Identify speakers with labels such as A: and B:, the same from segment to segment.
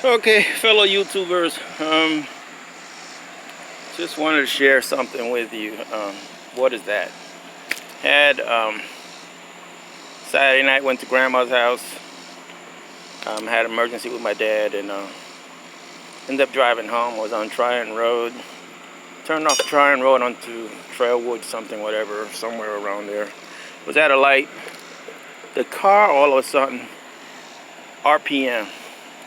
A: Okay, fellow YouTubers, just wanted to share something with you. What is that? Had Saturday night, went to grandma's house. Had an emergency with my dad, and ended up driving home. Was on Tryon Road. Turned off Tryon Road onto Trailwood, something, whatever, somewhere around there. Was at a light. The car all of a sudden, RPM,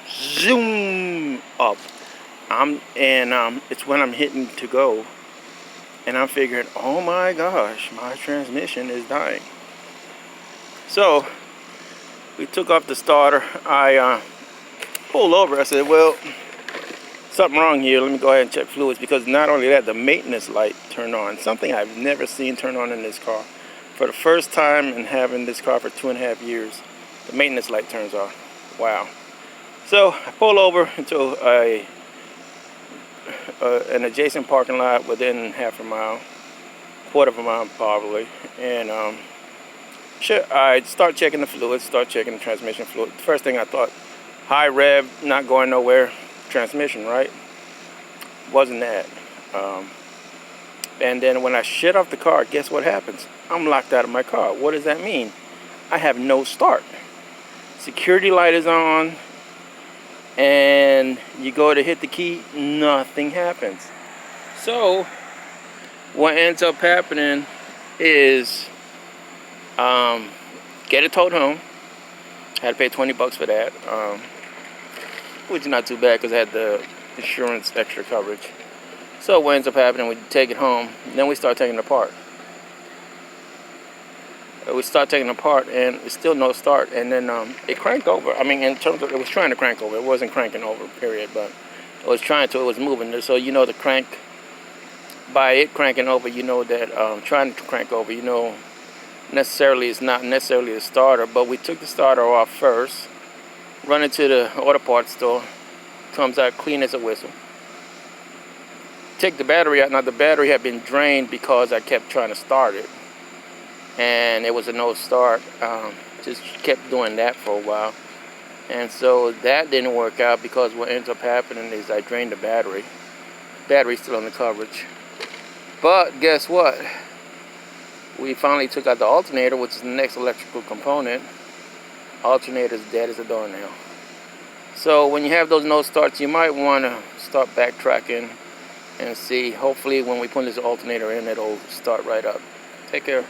A: zoom up. It's when I'm hitting to go, and I'm figuring, oh my gosh, my transmission is dying. So we took off the starter. I pulled over. I said, well, something wrong here. Let me go ahead and check fluids, because not only that, the maintenance light turned on. Something I've never seen turn on in this car. For the first time in having this car for 2.5 years, the maintenance light turns on. Wow. So I pull over into an adjacent parking lot within half a mile, quarter of a mile probably, and I start checking the fluids, start checking the transmission fluid. First thing I thought, high rev, not going nowhere, transmission, right? Wasn't that. And then when I shut off the car, guess what happens? I'm locked out of my car. What does that mean? I have no start. Security light is on, and you go to hit the key, nothing happens. So what ends up happening is get it towed home. Had to pay $20 for that, which is not too bad because I had the insurance extra coverage. So what ends up happening, we take it home, and then we start taking it apart. We start taking it apart, and it's still no start. And then it cranked over. I mean, in terms of, it was trying to crank over. It wasn't cranking over, period, but it was trying to. It was moving. So you know the crank, by it cranking over, you know that trying to crank over, you know, necessarily it's not necessarily the starter. But we took the starter off first, run into the auto parts store, comes out clean as a whistle. Take the battery out. Now the battery had been drained because I kept trying to start it, and it was a no start. Just kept doing that for a while, and so that didn't work out, because what ends up happening is I drained the battery. Battery's still on the coverage. But guess what? We finally took out the alternator, which is the next electrical component. Alternator's dead as a doornail. So when you have those no starts, you might want to start backtracking and see. Hopefully when we put this alternator in, it'll start right up. Take care.